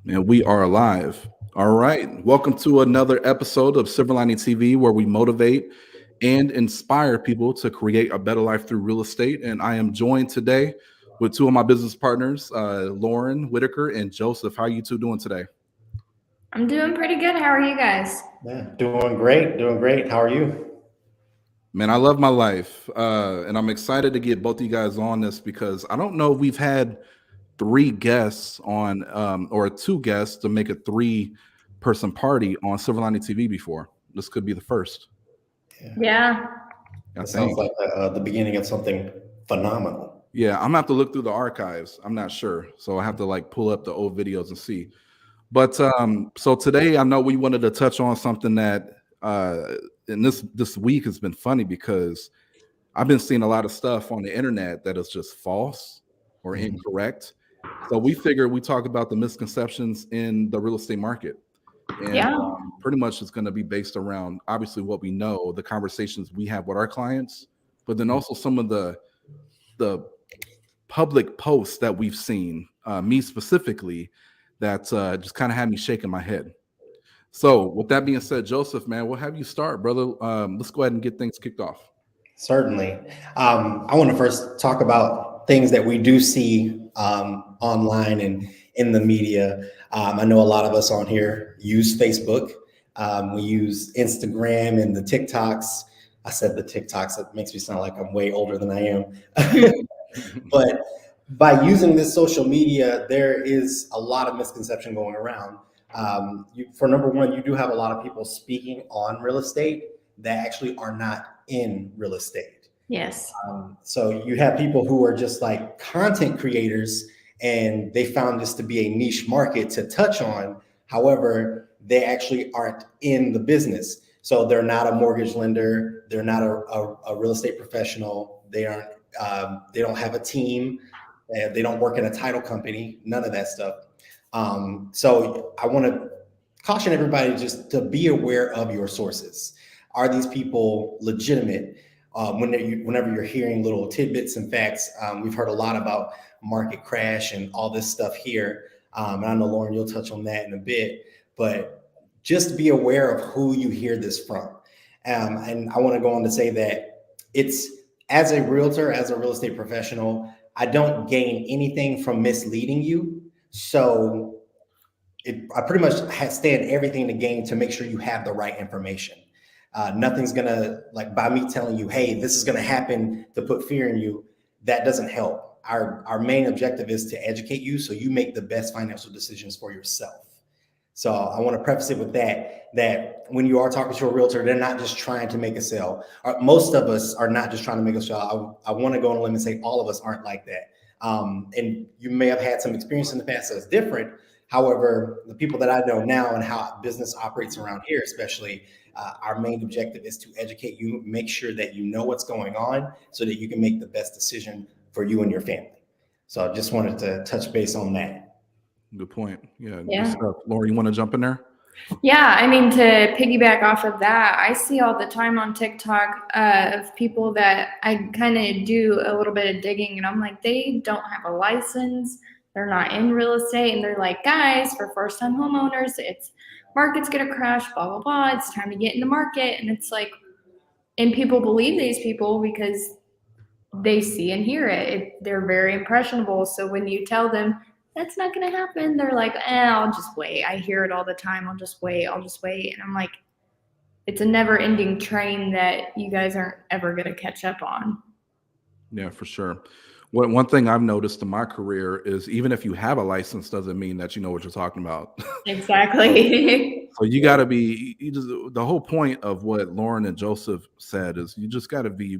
And we are live. All right. Welcome to another episode of Silver Lining TV, where we motivate and inspire people to create a better life through real estate. And I am joined today with two of my business partners, Lauren Whitaker and Joseph. How are you two doing today? I'm doing pretty good. How are you guys? Yeah, doing great, doing great. How are you? Man, I love my life. And I'm excited to get both of you guys on this because I don't know if we've had three guests on, or two guests to make a three-person party on Silver Lining TV before. This could be the first, Yeah, Yeah. I that sounds think. like the beginning of something phenomenal. Yeah, I'm gonna have to look through the archives. I'm not sure, so I have to like pull up the old videos and see. But so today, I know we wanted to touch on something that, and this week has been funny because I've been seeing a lot of stuff on the internet that is just false or Mhm. incorrect. So we figured we talk about the misconceptions in the real estate market, and Yeah. pretty much it's going to be based around obviously what we know, the conversations we have with our clients, but then also some of the public posts that we've seen, me specifically, that just kind of had me shaking my head. So, with that being said, Joseph, man, we'll have you start, brother. Let's go ahead and get things kicked off. Certainly. I want to first talk about things that we do see online and in the media. I know a lot of us on here use Facebook. We use Instagram and the TikToks. I said the TikToks, it makes me sound like I'm way older than I am. But by using this social media, there is a lot of misconception going around. For number one, you do have a lot of people speaking on real estate that actually are not in real estate. Yes. So you have people who are just like content creators and they found this to be a niche market to touch on. However, they actually aren't in the business. So they're not a mortgage lender, they're not a real estate professional, they don't have a team, they don't work in a title company, none of that stuff. So I want to caution everybody just to be aware of your sources. Are these people legitimate? Whenever you're hearing little tidbits and facts, we've heard a lot about market crash and all this stuff here. And I know, Lauren, you'll touch on that in a bit, but just be aware of who you hear this from. And I want to go on to say that it's as a realtor, as a real estate professional, I don't gain anything from misleading you. So I pretty much stand everything to gain to make sure you have the right information. Nothing's gonna, like, by me telling you, hey, this is gonna happen to put fear in you, that doesn't help. Our main objective is to educate you so you make the best financial decisions for yourself. So I want to preface it with that when you are talking to a realtor, they're not just trying to make a sale. Most of us are not just trying to make a sale. I want to go on a limb and say all of us aren't like that. And you may have had some experience in the past that's different. However, the people that I know now and how business operates around here, especially, our main objective is to educate you, make sure that you know what's going on so that you can make the best decision for you and your family. So I just wanted to touch base on that. Good point. Yeah, good Yeah. stuff. Laura, you want to jump in there? Yeah. I mean, to piggyback off of that, I see all the time on TikTok of people that I kind of do a little bit of digging, and I'm like, they don't have a license. They're not in real estate. And they're like, guys, for first time homeowners, it's market's going to crash, blah, blah, blah. It's time to get in the market. And it's like, and people believe these people because they see and hear they're very impressionable. So when you tell them that's not going to happen, they're like, I'll just wait. I hear it all the time. I'll just wait. I'll just wait. And I'm like, it's a never ending train that you guys aren't ever going to catch up on. Yeah, for sure. One thing I've noticed in my career is even if you have a license, doesn't mean that you know what you're talking about. So, Exactly. so you got to be. The whole point of what Lauren and Joseph said is you just got to be.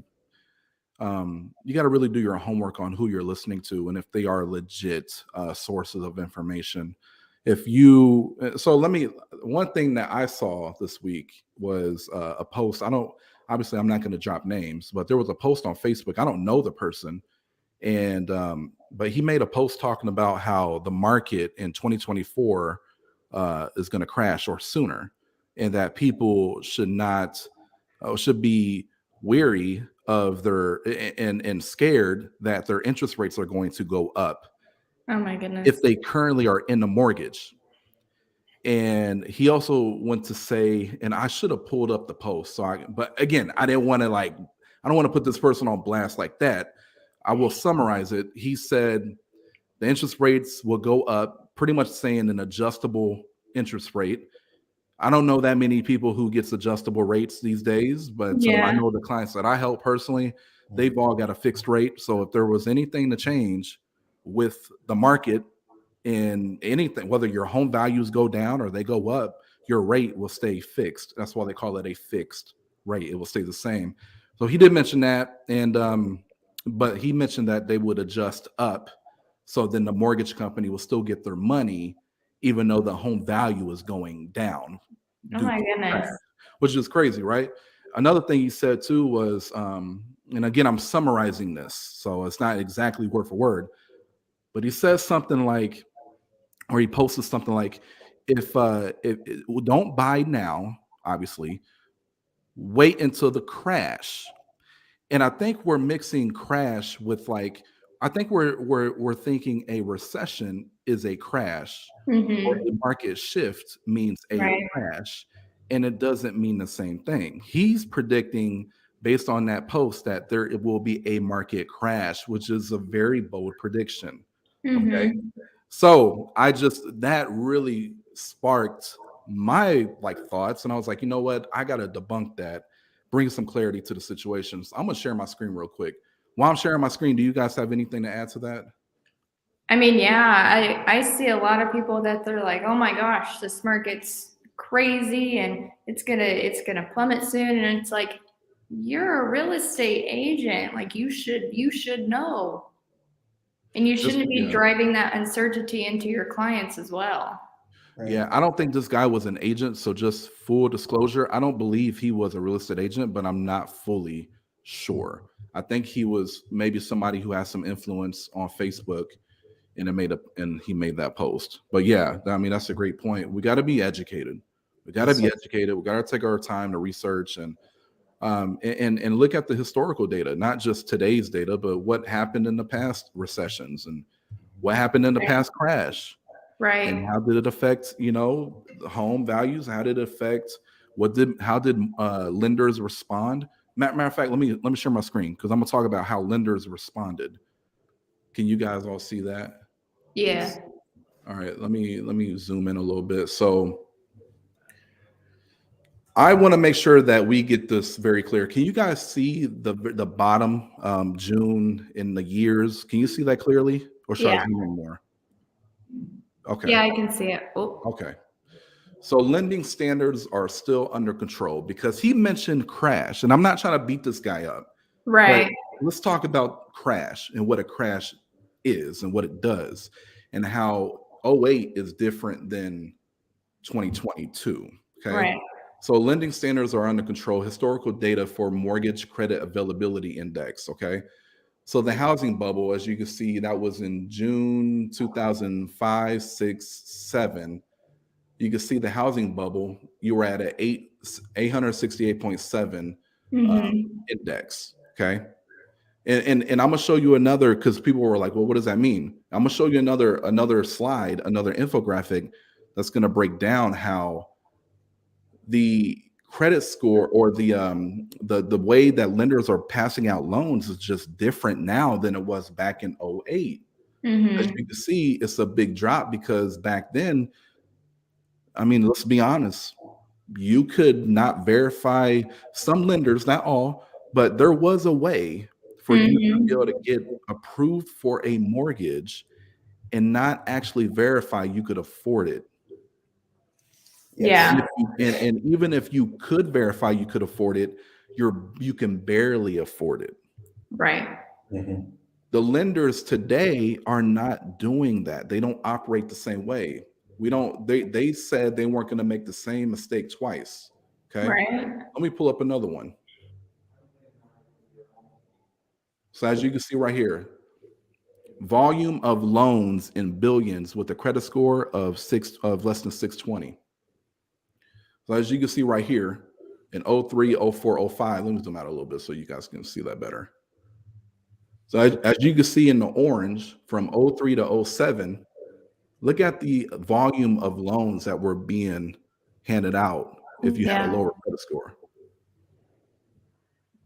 You got to really do your homework on who you're listening to and if they are legit sources of information. If you, so let me. One thing that I saw this week was a post. I don't. Obviously, I'm not going to drop names, but there was a post on Facebook. I don't know the person, and but he made a post talking about how the market in 2024 is going to crash or sooner, and that people should be weary of their and scared that their interest rates are going to go up Oh my goodness. if they currently are in the mortgage. And he also went to say, and I should have pulled up the post. But again, I didn't want to I don't want to put this person on blast like that. I will summarize it. He said the interest rates will go up, pretty much saying an adjustable interest rate. I don't know that many people who gets adjustable rates these days, but I Yeah. know the clients that I help personally, they've all got a fixed rate. So if there was anything to change with the market in anything, whether your home values go down or they go up, your rate will stay fixed. That's why they call it a fixed rate. It will stay the same. So he did mention that, and but he mentioned that they would adjust up, so then the mortgage company will still get their money, even though the home value is going down Oh due my to the crash, goodness. which is crazy, right? Another thing he said too was, and again, I'm summarizing this, so it's not exactly word for word, but he says something like, or he posted something like, if don't buy now, obviously, wait until the crash. And I think we're mixing crash with I think we're thinking a recession is a crash, or Mm-hmm. a market shift means a Right. crash, and it doesn't mean the same thing. He's predicting, based on that post, that it will be a market crash, which is a very bold prediction. Okay. Mm-hmm. So that really sparked my thoughts, and I was like, you know what? I gotta debunk that, bring some clarity to the situation. So I'm gonna share my screen real quick. While I'm sharing my screen, do you guys have anything to add to that? I mean, yeah, I see a lot of people that they're like, oh my gosh, this market's crazy and it's gonna plummet soon. And it's like, you're a real estate agent. Like you should know. And you Just shouldn't be yeah. driving that uncertainty into your clients as well. Right. Yeah, I don't think this guy was an agent. So just full disclosure, I don't believe he was a real estate agent, but I'm not fully sure. I think he was maybe somebody who has some influence on Facebook, and he made that post. But yeah, I mean, that's a great point. We got to be educated. We got to Yes, be sir. educated. We got to take our time to research and look at the historical data, not just today's data, but what happened in the past recessions and what happened in the Right. past crash, and Right. how did it affect the home values. How did it affect how did lenders respond? Matter of fact, let me share my screen, because I'm gonna talk about how lenders responded. Can you guys all see that? Yeah. All right, let me zoom in a little bit. So I want to make sure that we get this very clear. Can you guys see the bottom, June in the years? Can you see that clearly, or should I Yeah. zoom in more? Okay. Yeah, I can see it. Oh, Okay. So lending standards are still under control, because he mentioned crash, and I'm not trying to beat this guy up, but right. let's talk about crash and what a crash is and what it does, and how '08 is different than 2022. Okay. Right. So lending standards are under control. Historical data for mortgage credit availability index. Okay. So the housing bubble, as you can see, that was in June 2005, 6, 7. You can see the housing bubble. You were at an 868.7 Mm-hmm. index. Okay. And I'm gonna show you another, because people were like, well, what does that mean? I'm gonna show you another slide, another infographic that's gonna break down how the credit score, or the way that lenders are passing out loans, is just different now than it was back in '08. As Mm-hmm. you can see, it's a big drop, because back then, I mean, let's be honest, you could not verify, some lenders, not all, but there was a way for you to be able to Mm-hmm. get approved for a mortgage and not actually verify you could afford it. Yes. Yeah. And even if you could verify you could afford it, you can barely afford it. Right. Mhm. The lenders today are not doing that. They don't operate the same way. We don't they said they weren't going to make the same mistake twice. Okay? Right. Let me pull up another one. So as you can see right here, volume of loans in billions with a credit score of less than 620. So as you can see right here, in '03, '04, '05, let me zoom out a little bit so you guys can see that better. So as you can see in the orange, from '03 to '07, Look at the volume of loans that were being handed out if you had a Yeah. lower credit score.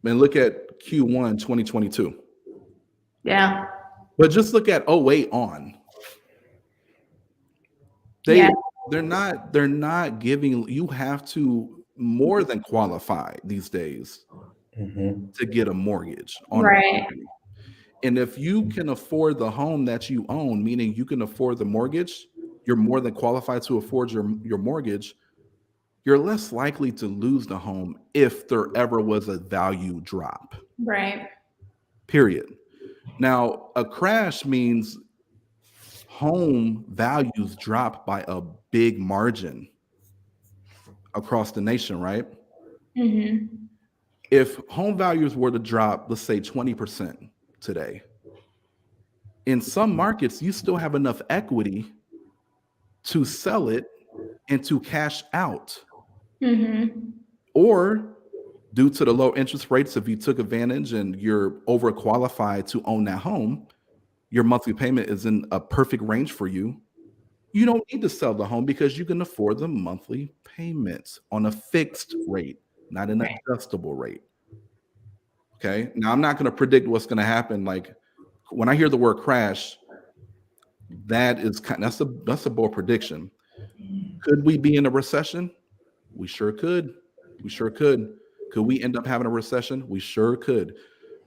And look at Q1 2022. Yeah. But just look at 08 on. Yeah. They're not giving, you have to more than qualify these days Mhm. to get a mortgage on a Right. property. And if you can afford the home that you own, meaning you can afford the mortgage, you're more than qualified to afford your mortgage, you're less likely to lose the home if there ever was a value drop. Right. Period. Now, a crash means home values drop by a big margin across the nation, right? Mm-hmm. If home values were to drop, let's say 20% today, in some markets, you still have enough equity to sell it and to cash out. Mm-hmm. Or due to the low interest rates, if you took advantage and you're overqualified to own that home, your monthly payment is in a perfect range for you. You don't need to sell the home because you can afford the monthly payments on a fixed rate, not an Right. adjustable rate. Okay. Now, I'm not going to predict what's going to happen. Like when I hear the word crash, that's a bold prediction. Could we be in a recession? We sure could. We sure could. Could we end up having a recession? We sure could.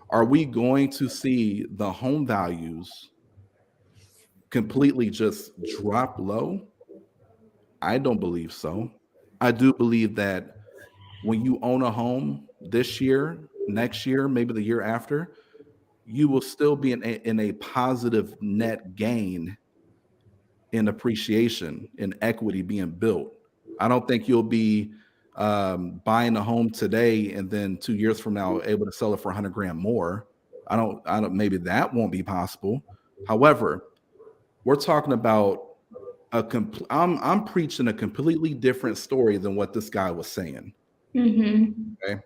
Are we going to see the home values completely just drop low? I don't believe so. I do believe that when you own a home this year, next year, maybe the year after, you will still be in a positive net gain in appreciation, in equity being built. I don't think you'll be buying a home today and then 2 years from now able to sell it for 100 grand more. I don't. Maybe that won't be possible. However, we're talking about I'm preaching a completely different story than what this guy was saying. Mm-hmm. Okay.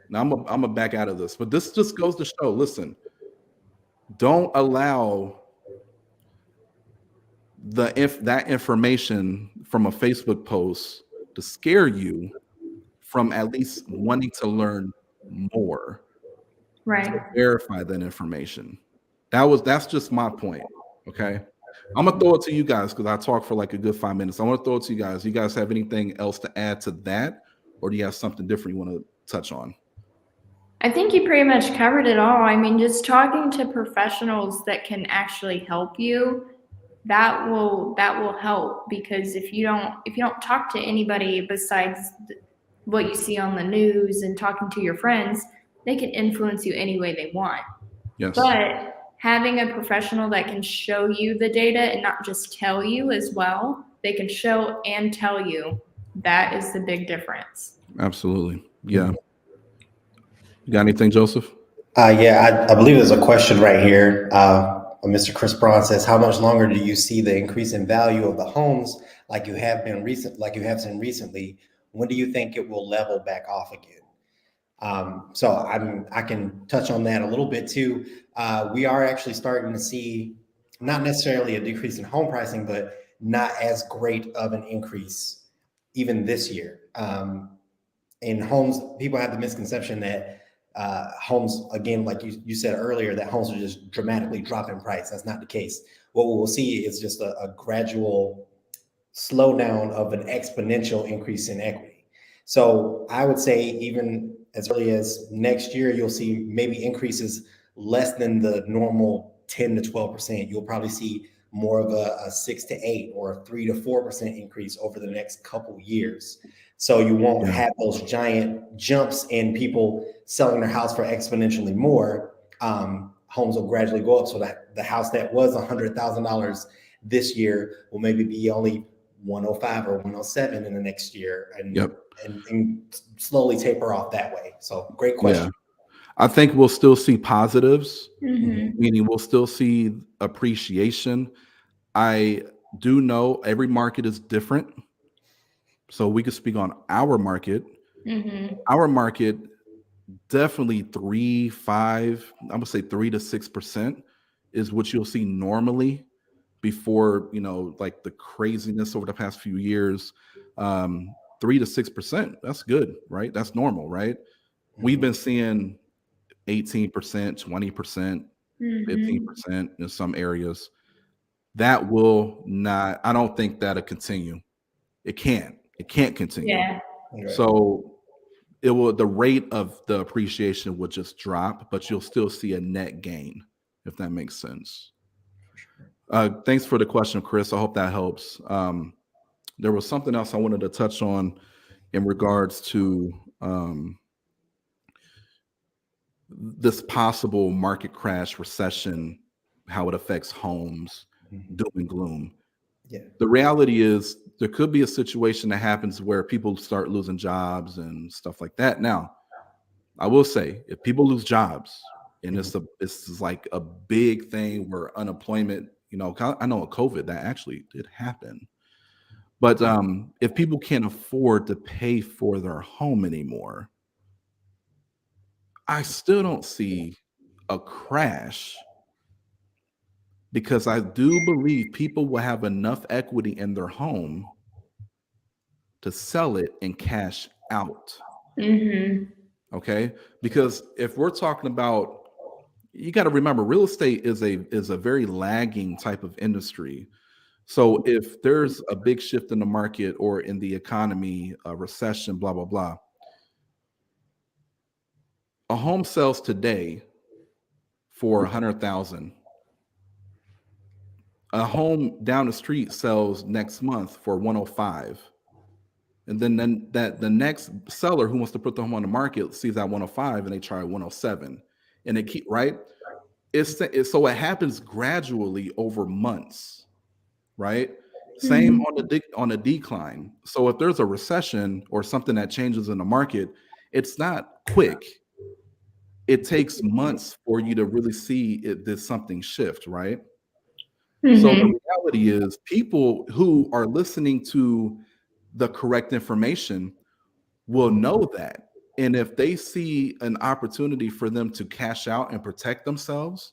Now I'm a back out of this, but this just goes to show. Listen, don't allow that information from a Facebook post to scare you from at least wanting to learn more Right. to verify that information. That's just my point. Okay. I'm gonna throw it to you guys because I talked for like a good 5 minutes. I want to throw it to you guys. You guys have anything else to add to that, or do you have something different you want to touch on? I think you pretty much covered it all. I mean, just talking to professionals that can actually help you, that will help, because if you don't talk to anybody besides what you see on the news and talking to your friends, they can influence you any way they want. Yes. But having a professional that can show you the data and not just tell you as well, they can show and tell you, that is the big difference. Absolutely. Yeah. You got anything, Joseph? Yeah, I believe there's a question right here. Mr. Chris Braun says, "How much longer do you see the increase in value of the homes like you have seen recently? When do you think it will level back off again?" So I can touch on that a little bit too. We are actually starting to see not necessarily a decrease in home pricing, but not as great of an increase even this year. In homes, people have the misconception that homes, again, like you said earlier, that homes are just dramatically drop in price. That's not the case. What we will see is just a gradual slowdown of an exponential increase in equity. So I would say even as early as next year, you'll see maybe increases less than the normal 10 to 12%. You'll probably see more of a 6 to 8 or a 3 to 4% increase over the next couple years. So you won't have those giant jumps in people selling their house for exponentially more. Homes will gradually go up, so that the house that was $100,000 this year will maybe be only 105 or 107 in the next year, and slowly taper off that way. So great question. Yeah. I think we'll still see positives, Mm-hmm. meaning we'll still see appreciation. I do know every market is different. So we could speak on our market. Mm-hmm. Our market, definitely 3, 5, I'm gonna say 3 to 6% is what you'll see normally. before, like the craziness over the past few years. 3 to 6%, that's good, right? That's normal, right? We've been seeing 18%, 20%, 15% in some areas. That will not, I don't think that'll continue. It can't continue. Yeah. Right. So the rate of the appreciation would just drop, but you'll still see a net gain, if that makes sense. Thanks for the question, Chris. I hope that helps. There was something else I wanted to touch on in regards to this possible market crash, recession, how it affects homes, doom and gloom. Yeah. The reality is there could be a situation that happens where people start losing jobs and stuff like that. Now, I will say, if people lose jobs, and it's like a big thing where unemployment, I know with COVID that actually did happen. But if people can't afford to pay for their home anymore, I still don't see a crash, because I do believe people will have enough equity in their home to sell it and cash out. Okay? Because if we're talking about, you got to remember, real estate is a very lagging type of industry. So if there's a big shift in the market or in the economy, a recession, blah, blah, blah, a home sells today for $100,000. A home down the street sells next month for $105,000. And then that the next seller who wants to put the home on the market sees that $105,000 and they try $107,000. And they keep, right? So it happens gradually over months, right? Same on a decline. So if there's a recession or something that changes in the market, it's not quick. It takes months for you to really see there's something shift, right? So the reality is, people who are listening to the correct information will know that. And if they see an opportunity for them to cash out and protect themselves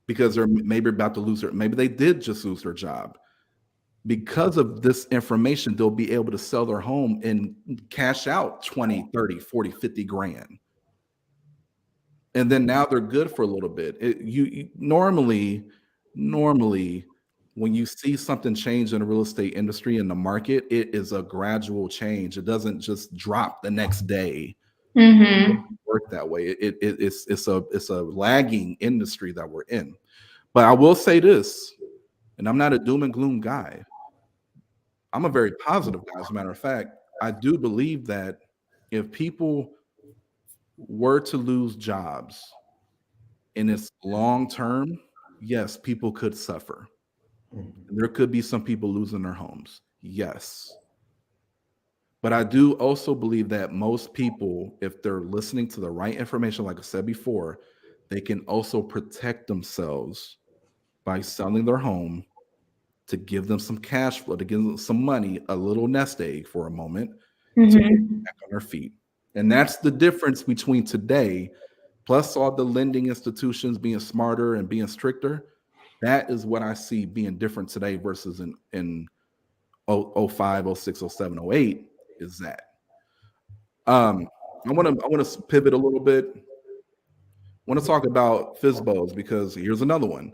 because they're maybe about to lose maybe they did just lose their job, because of this information, they'll be able to sell their home and cash out 20, 30, 40, 50 grand. And then now they're good for a little bit. You normally, when you see something change in the real estate industry, in the market, it is a gradual change. It doesn't just drop the next day. It doesn't work that way. It's a lagging industry that we're in. But I will say this, and I'm not a doom and gloom guy. I'm a very positive guy. As a matter of fact, I do believe that if people were to lose jobs and it's long term, yes, people could suffer. There could be some people losing their homes. Yes. But I do also believe that most people, if they're listening to the right information, like I said before, they can also protect themselves by selling their home to give them some cash flow, to give them some money, a little nest egg for a moment, to get back on their feet. And that's the difference between today, plus all the lending institutions being smarter and being stricter. That is what I see being different today versus in 05, 06, 07, 08 is that. I want to pivot a little bit. I want to talk about FSBOs, because here's another one.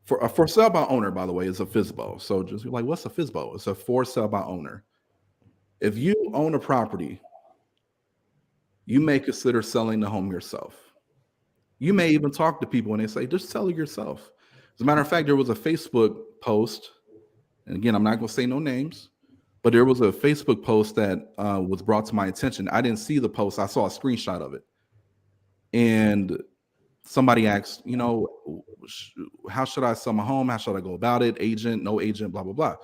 For a for sale by owner, by the way, is a FSBO. So just like, what's a FSBO? It's a for sale by owner. If you own a property, you may consider selling the home yourself. You may even talk to people and they say, just sell it yourself. As a matter of fact, there was a Facebook post, and again, I'm not going to say no names, but there was a Facebook post that was brought to my attention. I didn't see the post. I saw a screenshot of it. And somebody asked, how should I sell my home? How should I go about it? Agent, no agent, blah, blah, blah.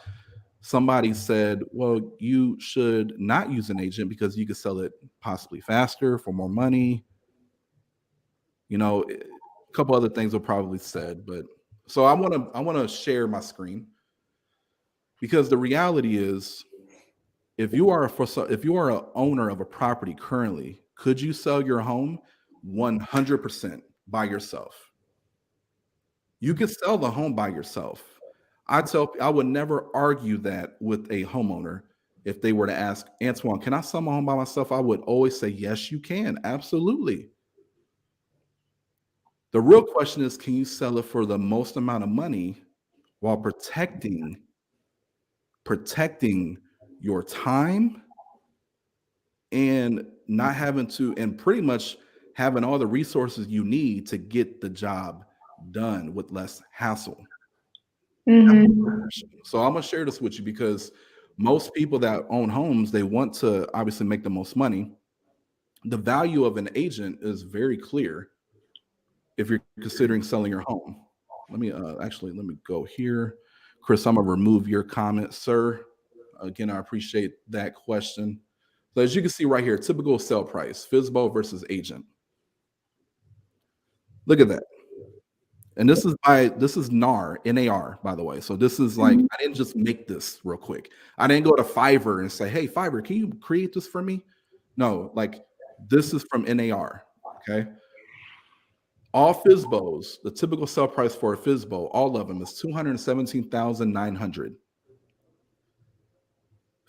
Somebody said, well, you should not use an agent because you could sell it possibly faster for more money. A couple other things were probably said, but so I want to share my screen, because the reality is, if you are an owner of a property currently, could you sell your home 100% by yourself? You could sell the home by yourself. I would never argue that with a homeowner. If they were to ask, Antoine, can I sell my home by myself? I would always say, yes, you can. Absolutely. The real question is, can you sell it for the most amount of money while protecting your time and not having to, and pretty much having all the resources you need to get the job done with less hassle. Mm-hmm. So I'm gonna share this with you because most people that own homes, they want to obviously make the most money. The value of an agent is very clear if you're considering selling your home. Let me let me go here. Chris, I'm gonna remove your comment, sir. Again, I appreciate that question. So as you can see right here, typical sell price, FSBO versus agent. Look at that. And this is NAR, by the way. So this is like, I didn't just make this real quick. I didn't go to Fiverr and say, hey, Fiverr, can you create this for me? No, like this is from NAR. Okay. All FSBOs, the typical sell price for a FSBO, all of them is $217,900.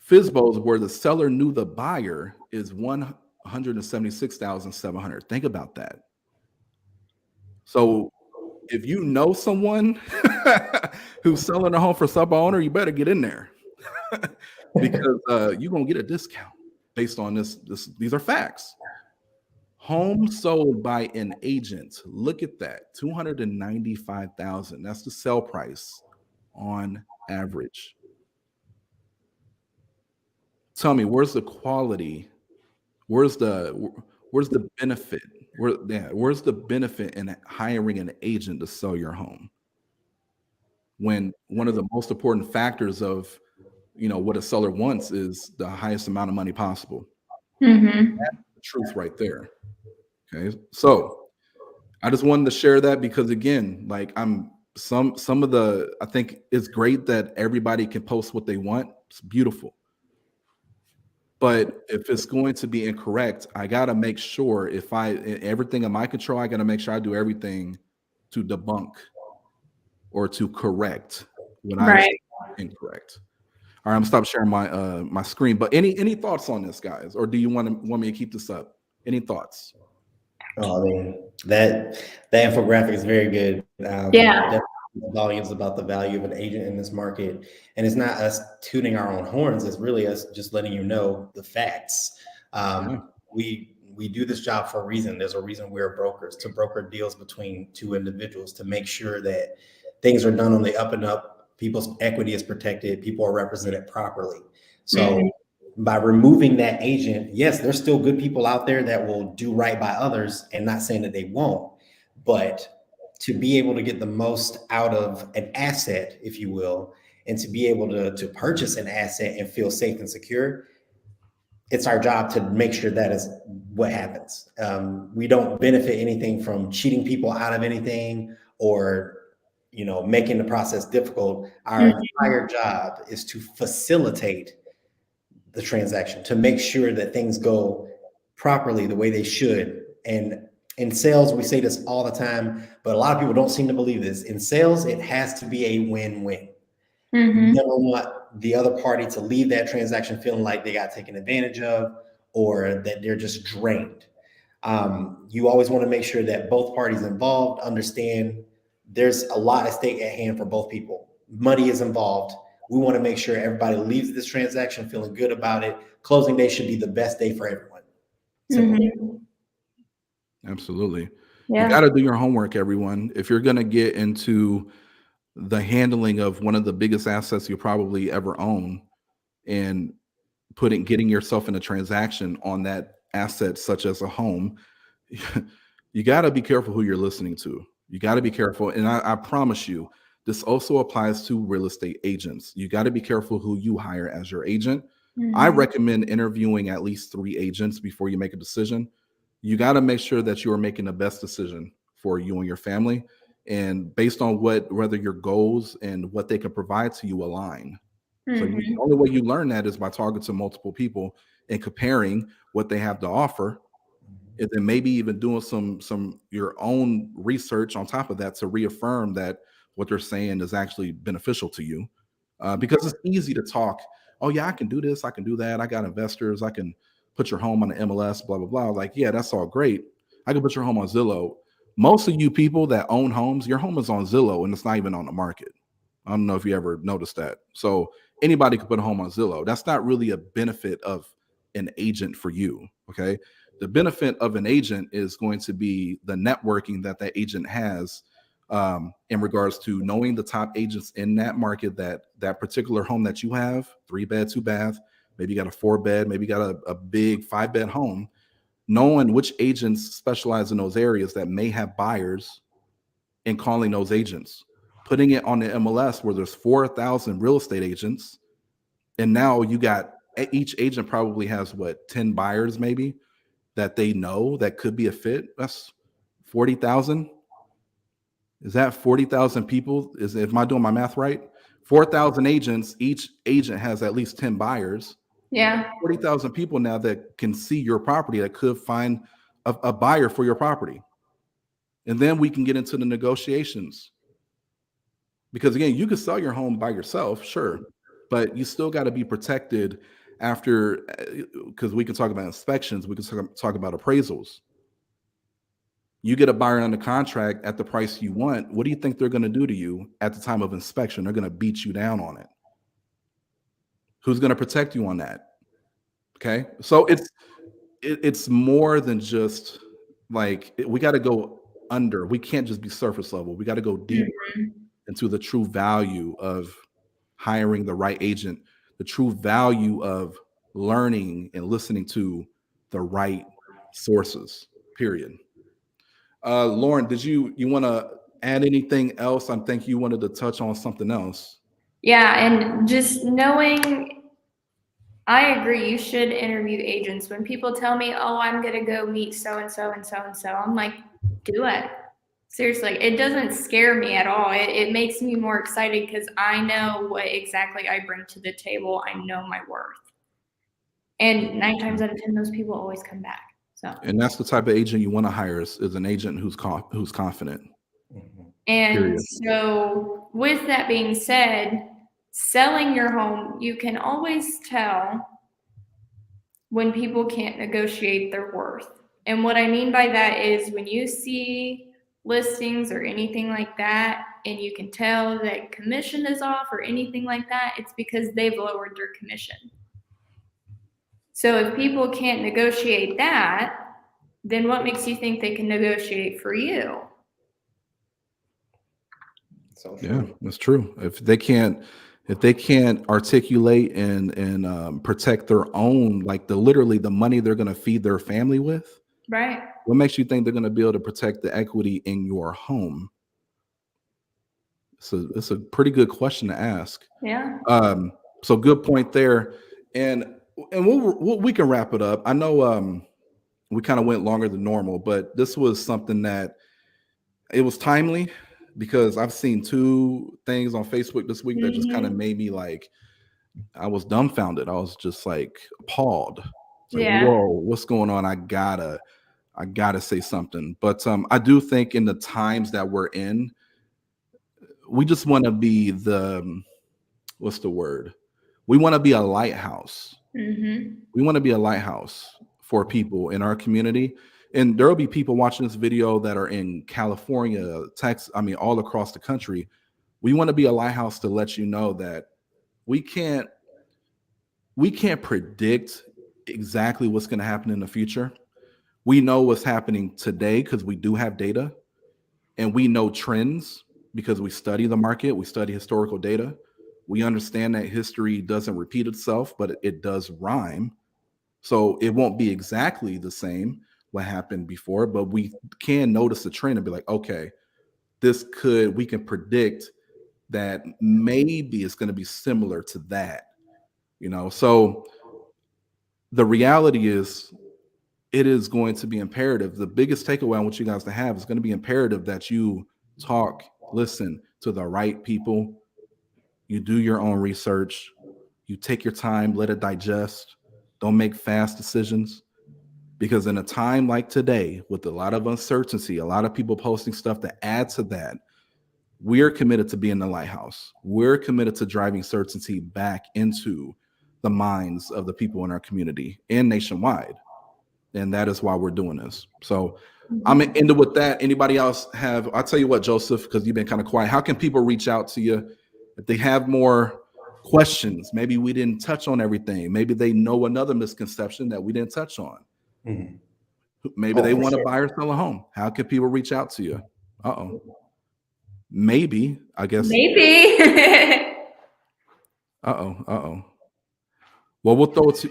FSBOs where the seller knew the buyer is $176,700. Think about that. So if you know someone who's selling a home for sub owner, you better get in there because you're gonna get a discount based on this. These are facts. Home sold by an agent. Look at that, $295,000. That's the sell price on average. Tell me, where's the quality? Where's the benefit? Where's the benefit in hiring an agent to sell your home? When one of the most important factors of what a seller wants is the highest amount of money possible. Mm-hmm. That's the truth right there. Okay, so I just wanted to share that because again, like I think it's great that everybody can post what they want. It's beautiful. But if it's going to be incorrect, I got to make sure everything in my control, I got to make sure I do everything to debunk or to correct when I incorrect. All right, I'm gonna stop sharing my screen. But any thoughts on this, guys, or do you want me to keep this up? Any thoughts? Oh, I mean, that infographic is very good. Yeah. Volumes about the value of an agent in this market, and it's not us tooting our own horns. It's really us just letting you know the facts. We do this job for a reason. There's a reason we're brokers, to broker deals between two individuals, to make sure that things are done on the up and up. People's equity is protected. People are represented properly. So by removing that agent, yes, there's still good people out there that will do right by others, and not saying that they won't, but to be able to get the most out of an asset, if you will, and to be able to purchase an asset and feel safe and secure, it's our job to make sure that is what happens. We don't benefit anything from cheating people out of anything or making the process difficult. Our entire job is to facilitate the transaction, to make sure that things go properly the way they should. And in sales, we say this all the time, but a lot of people don't seem to believe this. In sales, it has to be a win-win. You never want the other party to leave that transaction feeling like they got taken advantage of or that they're just drained. You always want to make sure that both parties involved understand there's a lot at stake at hand for both people. Money is involved. We want to make sure everybody leaves this transaction feeling good about it. Closing day should be the best day for everyone. Absolutely. Yeah. You got to do your homework, everyone. If you're going to get into the handling of one of the biggest assets you probably ever own and getting yourself in a transaction on that asset, such as a home, you got to be careful who you're listening to. You got to be careful. And I promise you, this also applies to real estate agents. You got to be careful who you hire as your agent. I recommend interviewing at least 3 agents before you make a decision. You got to make sure that you are making the best decision for you and your family, and based on whether your goals and what they can provide to you align. So the only way you learn that is by talking to multiple people and comparing what they have to offer and then maybe even doing some your own research on top of that to reaffirm that what they're saying is actually beneficial to you. Because it's easy to talk, oh yeah, I can do this, I can do that, I got investors, I can put your home on the MLS, blah blah blah. Like, yeah, that's all great. I can put your home on Zillow. Most of you people that own homes, your home is on Zillow and it's not even on the market. I don't know if you ever noticed that. So anybody could put a home on Zillow. That's not really a benefit of an agent for you. Okay. The benefit of an agent is going to be the networking that that agent has, in regards to knowing the top agents in that market, that particular home that you have, 3-bed, 2-bath, maybe you got a 4-bed, maybe you got a big 5-bed home, knowing which agents specialize in those areas that may have buyers and calling those agents, putting it on the MLS where there's 4,000 real estate agents. And now you got each agent probably has what, 10 buyers maybe that they know that could be a fit. That's 40,000. Is that 40,000 people? Am I doing my math right? 4,000 agents, each agent has at least 10 buyers. Yeah. 40,000 people now that can see your property, that could find a buyer for your property. And then we can get into the negotiations. Because again, you could sell your home by yourself, sure, but you still got to be protected after, because we can talk about inspections, we can talk about appraisals. You get a buyer under contract at the price you want. What do you think they're going to do to you at the time of inspection? They're going to beat you down on it. Who's going to protect you on that? Okay. So it's more than just like, we got to go under. We can't just be surface level. We got to go deeper into the true value of hiring the right agent, the true value of learning and listening to the right sources, period. Lauren, did you want to add anything else? I think you wanted to touch on something else. Yeah, and just knowing, I agree, you should interview agents. When people tell me, oh, I'm going to go meet so and so and so and so, I'm like, do it. Seriously, it doesn't scare me at all. It makes me more excited because I know what exactly I bring to the table. I know my worth. And 9 times out of 10, those people always come back. So. And that's the type of agent you want to hire is an agent who's confident. And Period. so with that being said, selling your home, you can always tell when people can't negotiate their worth. And what I mean by that is when you see listings or anything like that, and you can tell that commission is off or anything like that, it's because they've lowered their commission. So if people can't negotiate that, then what makes you think they can negotiate for you? So yeah, that's true. If they can't articulate and protect their own, like literally the money they're going to feed their family with, right? What makes you think they're going to be able to protect the equity in your home? So it's a pretty good question to ask. Yeah. So good point there, and we can wrap it up. I know we kind of went longer than normal, but this was something that it was timely because I've seen 2 things on Facebook this week that just kind of made me like, I was dumbfounded. I was just like appalled. Like, yeah. Whoa, what's going on? I gotta say something. But I do think in the times that we're in, we just want to be what's the word? We want to be a lighthouse. Mm-hmm. We want to be a lighthouse for people in our community. And there will be people watching this video that are in California, Texas, all across the country. We want to be a lighthouse to let you know that we can't predict exactly what's going to happen in the future. We know what's happening today because we do have data, and we know trends because we study the market, we study historical data. We understand that history doesn't repeat itself, but it does rhyme. So it won't be exactly the same what happened before, but we can notice a trend and be like, okay, we can predict that maybe it's going to be similar to that, So the reality is, it is going to be imperative. The biggest takeaway I want you guys to have is going to be imperative that you listen to the right people. You do your own research. You take your time, let it digest. Don't make fast decisions. Because in a time like today, with a lot of uncertainty, a lot of people posting stuff to add to that, we're committed to being the lighthouse. We're committed to driving certainty back into the minds of the people in our community and nationwide. And that is why we're doing this. So I'm gonna end it with that. Anybody else have? I'll tell you what, Joseph, because you've been kind of quiet. How can people reach out to you if they have more questions? Maybe we didn't touch on everything. Maybe they know another misconception that we didn't touch on. Mhm. Maybe they for want to sure. buy or sell a home. How can people reach out to you? Maybe, I guess. Maybe. Well, we'll throw it to.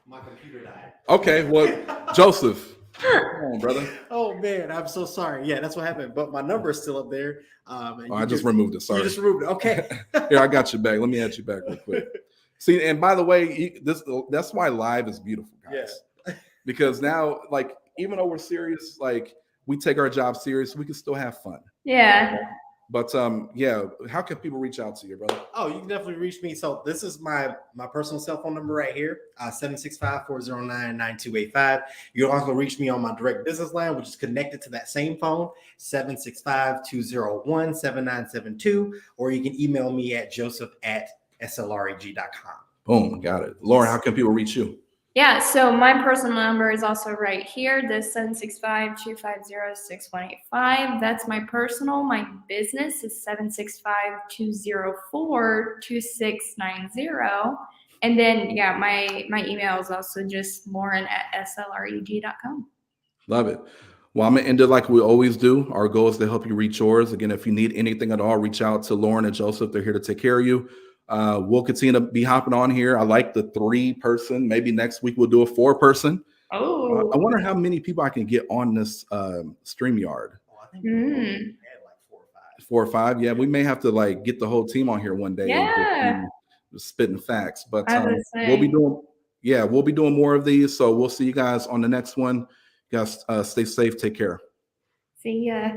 My computer died. Okay, well, Joseph, come on, brother. Oh man, I'm so sorry. Yeah, that's what happened. But my number is still up there. And I just removed it. Sorry. You just removed it. Okay. Here, I got you back. Let me add you back real quick. See, and by the way, that's why live is beautiful, guys. Yeah. Because now, like, even though we're serious, like we take our job serious, we can still have fun. Yeah. But yeah, how can people reach out to you, brother? Oh, you can definitely reach me. So this is my personal cell phone number right here, 765-409-9285. You can also reach me on my direct business line, which is connected to that same phone, 765-201-7972, or you can email me at joseph@slreg.com. Boom, got it. Lauren, how can people reach you? Yeah, so my personal number is also right here, the 765-250-6185. That's my personal. My business is 765-204-2690. And then, yeah, my email is also just lauren@slreg.com. Love it. Well, I'm going to end it like we always do. Our goal is to help you reach yours. Again, if you need anything at all, reach out to Lauren and Joseph. They're here to take care of you. We'll continue to be hopping on here. I like the 3-person. Maybe next week we'll do a 4-person. Oh. I wonder how many people I can get on this StreamYard. I think we had like 4 or 5. 4 or 5. Yeah, we may have to like get the whole team on here one day. Yeah. Just spitting facts. But I would we'll be say. we'll be doing more of these. So we'll see you guys on the next one. You guys stay safe. Take care. See ya.